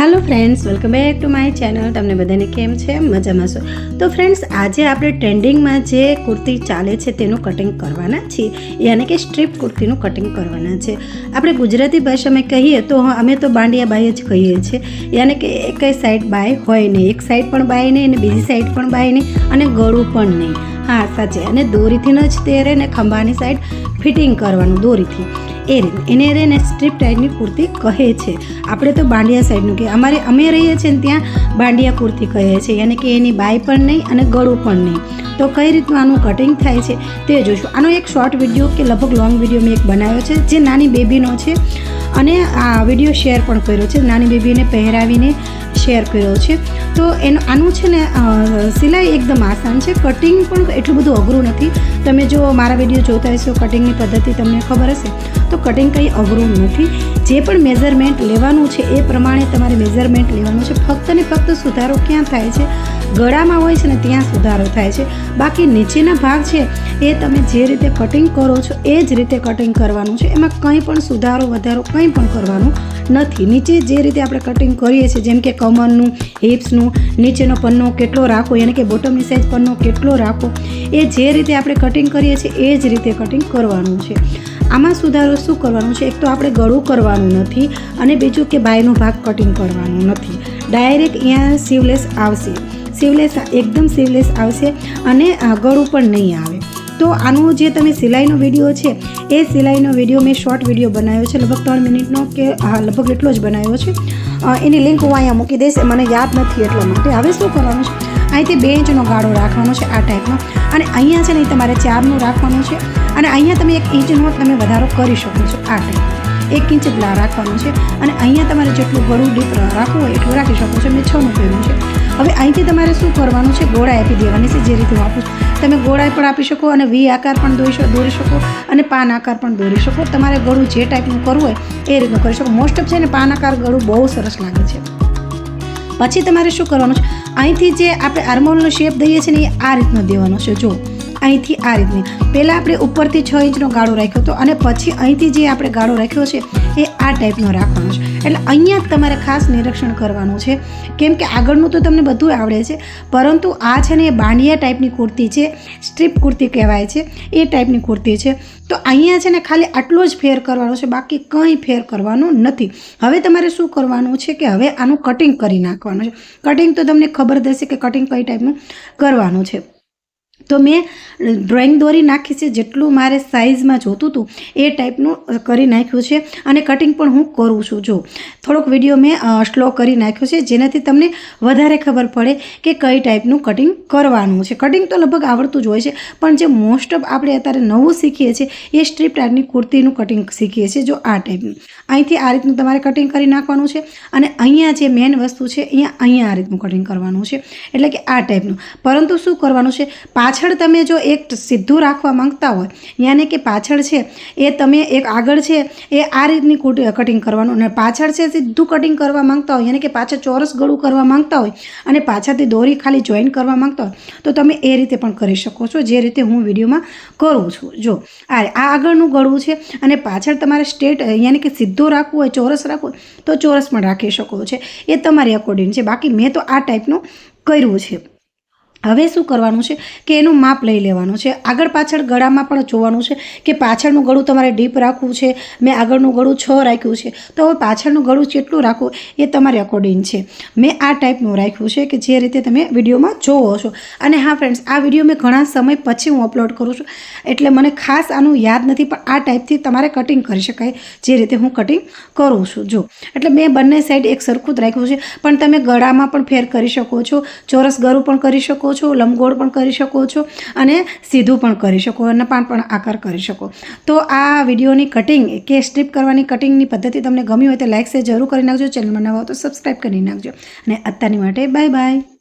Hello friends, welcome back to my channel. तमने बधाने केम छे? मजामां छो? तो फ्रेंड्स, आजे आपणे ट्रेंडिंग में जे कुर्ती चाले छे तेनुं कटिंग करवाना छीए, यानी कि स्ट्रीप कुर्तीनुं कटिंग करवाना छे। आपणे गुजराती भाषामां कहीए तो अमे तो बांडिया बाई ज कहीए छीए, यानी कि एक साइड बाय होय नहीं, एक साइड पण बाय नहीं अने बीजी साइड पण बाय नहीं अने गळुं पण नहीं। हाँ साचे, अने दोरीथी ज तेरे ने खंभानी साइड फिटिंग करवानुं दोरीथी ए रीते एने रे ने स्ट्रीप टाइपनी कुर्ती कहे छे। आपणे तो बांडिया साइडनुं के अमे रहीए छीए त्यां बांडिया कुर्ती कहे छे, यानी कि एनी बाय पण नहीं अने गळुं पण नहीं। तो कई रीतनुं आनुं कटिंग थाय छे ते जोईशुं। आनो एक शॉर्ट विडियो के लगभग लॉंग विडियो मैं एक बनाव्यो छे जे नानी बेबीनो छे अने आ विडियो शेर पण कर्यो छे, नानी बेबीने पहेरावीने शेर कर्यो छे। तो आनुं छे ने सिलाई एकदम आसान छे, कटिंग पण एटલું બધું અઘરું નથી। તમે જો મારા વિડીયો જોતા હશો, કટિંગની પદ્ધતિ તમને ખબર હશે, તો કટિંગ કંઈ અઘરું નથી। જે પણ મેઝરમેન્ટ લેવાનું છે એ પ્રમાણે તમારે મેઝરમેન્ટ લેવાનું છે। ફક્ત ને ફક્ત સુધારો ક્યાં થાય છે? ગળામાં હોય છે ને ત્યાં સુધારો થાય છે। બાકી નીચેના ભાગ છે એ તમે જે રીતે કટિંગ કરો છો એ જ રીતે કટિંગ કરવાનું છે, એમાં કંઈ પણ સુધારો વધારો કંઈ પણ કરવાનું નથી। નીચે જે રીતે આપણે કટિંગ કરીએ છીએ, જેમ કે કમરનું, હિપ્સનું, નીચેનો પન્નો કેટલો રાખવો, યાની કે બોટમની સાઈઝ પન્નો કેટલો રાખવો, એ જે રીતે આપણે કટિંગ કરીએ છીએ એ જ રીતે કટિંગ કરવાનું છે। આમાં સુધારો શું કરવાનું છે? એક તો આપણે ગળું કરવાનું નથી અને બીજું કે બાયનો ભાગ કટિંગ કરવાનું નથી। ડાયરેક્ટ અહીંયા સીવલેસ આવશે, સીવલેસ એકદમ સીવલેસ આવશે અને ગળું પણ નહીં આવે। તો આનો જે તમે સિલાઈનો વિડીયો છે એ સિલાઈનો વિડીયો મેં શોર્ટ વિડીયો બનાવ્યો છે, લગભગ 3 મિનિટનો કે લગભગ એટલો જ બનાવ્યો છે। એની લિંક હું અહીંયા મૂકી દઈશ, મને યાદ નથી એટલા માટે। હવે શું કરવાનું છે? અહીંથી 2 ઇંચનો ગાળો રાખવાનો છે આ ટાઈપનો, અને અહીંયા છે ને તમારે 4નું રાખવાનું છે, અને અહીંયા તમે 1 ઇંચનો તમે વધારો કરી શકો છો આ ટાઈપ। 1 ઇંચ રાખવાનું છે, અને અહીંયા તમારે જેટલું ગળું ડીપ રાખવું હોય એટલું રાખી શકો છો। મેં 6નું કર્યું છે। હવે અહીંથી તમારે શું કરવાનું છે? ગોળાઈ આપી દેવાની છે, જે રીતે હું આપું છું તમે ગોળાઈ પણ આપી શકો, અને વી આકાર પણ દોરી શકો, અને પાન આકાર પણ દોરી શકો। તમારે ગળું જે ટાઈપનું કરવું હોય એ રીતનું કરી શકો। મોસ્ટ ઓફ છે ને પાન આકાર ગળું બહુ સરસ લાગે છે। પછી તમારે શું કરવાનું છે? અહીંથી જે આપણે આર્મહોલનો શેપ દઈએ છીએ ને એ આ રીતનો દેવાનો છે। જો અહીંથી આ રીતની, પહેલાં આપણે ઉપરથી 6 ઇંચનો ગાળો રાખ્યો હતો, અને પછી અહીંથી જે આપણે ગાળો રાખ્યો છે એ આ ટાઈપનો રાખવાનો છે। એટલે અહીંયા જ તમારે ખાસ નિરીક્ષણ કરવાનું છે, કેમ કે આગળનું તો તમને બધું આવડે છે, પરંતુ આ છે ને એ બાંડિયા ટાઈપની કુર્તી છે, સ્ટ્રીપ કુર્તી કહેવાય છે, એ ટાઈપની કુર્તી છે। તો અહીંયા છે ને ખાલી આટલો જ ફેર કરવાનો છે, બાકી કંઈ ફેર કરવાનું નથી। હવે તમારે શું કરવાનું છે કે હવે આનું કટિંગ કરી નાખવાનું છે। કટિંગ તો તમને ખબર જ હશે કે કટિંગ કઈ ટાઈપનું કરવાનું છે। તો મેં ડ્રોઈંગ દોરી નાખી છે, જેટલું મારે સાઇઝમાં જોતું હતું એ ટાઈપનું કરી નાખ્યું છે, અને કટિંગ પણ હું કરું છું। જો થોડોક વિડીયો મેં સ્લો કરી નાખ્યો છે, જેનાથી તમને વધારે ખબર પડે કે કઈ ટાઈપનું કટિંગ કરવાનું છે। કટિંગ તો લગભગ આવડતું જ હોય છે, પણ જે મોસ્ટ ઓફ આપણે અત્યારે નવું શીખીએ છીએ એ સ્ટ્રીપ ટાઈપની કુર્તીનું કટિંગ શીખીએ છીએ। જો આ ટાઈપનું અહીંથી આ રીતનું તમારે કટિંગ કરી નાખવાનું છે, અને અહીંયા જે મેઇન વસ્તુ છે અહીંયા આ રીતનું કટિંગ કરવાનું છે, એટલે કે આ ટાઈપનું। પરંતુ શું કરવાનું છે? પાછળ તમે જો એક સીધું રાખવા માંગતા હોય, યાની કે પાછળ છે એ તમે એક આગળ છે એ આ રીતની કટિંગ કરવાનું, અને પાછળ છે સીધું કટિંગ કરવા માંગતા હોય, યાની કે પાછળ ચોરસ ગળું કરવા માંગતા હોય અને પાછળથી દોરી ખાલી જોઈન કરવા માંગતા હોય તો તમે એ રીતે પણ કરી શકો છો, જે રીતે હું વિડીયોમાં કરું છું। જો આ આગળનું ગળું છે, અને પાછળ તમારે સ્ટ્રેટ યાની કે સીધું રાખવું હોય, ચોરસ રાખવું હોય તો ચોરસ પણ રાખી શકો છો, એ તમારી અકોર્ડિંગ છે। બાકી મેં તો આ ટાઈપનું કર્યું છે। હવે શું કરવાનું છે કે એનું માપ લઈ લેવાનું છે। આગળ પાછળ ગળામાં પણ જોવાનું છે કે પાછળનું ગળું તમારે ડીપ રાખવું છે, મેં આગળનું ગળું 6 રાખ્યું છે, તો હવે પાછળનું ગળું કેટલું રાખવું એ તમારી અકોર્ડિંગ છે। મેં આ ટાઈપનું રાખ્યું છે કે જે રીતે તમે વિડીયોમાં જોવો છો। અને હા ફ્રેન્ડ્સ, આ વિડીયો મેં ઘણા સમય પછી હું અપલોડ કરું છું, એટલે મને ખાસ આનું યાદ નથી, પણ આ ટાઈપથી તમારે કટિંગ કરી શકાય, જે રીતે હું કટિંગ કરું છું। જો એટલે મેં બંને સાઈડ એક સરખું જ રાખ્યું છે, પણ તમે ગળામાં પણ ફેર કરી શકો છો, ચોરસ ગળું પણ કરી શકો છો, લંબગોળ પણ કરી શકો છો, અને સીધું પણ કરી શકો, અને પાન પણ આકાર કરી શકો। તો આ વિડીયોની કટિંગ કે સ્ટ્રીપ કરવાની કટિંગની પદ્ધતિ તમને ગમી હોય તો લાઈક શેર જરૂર કરી નાખજો। ચેનલમાં નવા હો તો સબસ્ક્રાઈબ કરી નાખજો, અને અત્યારની માટે બાય બાય।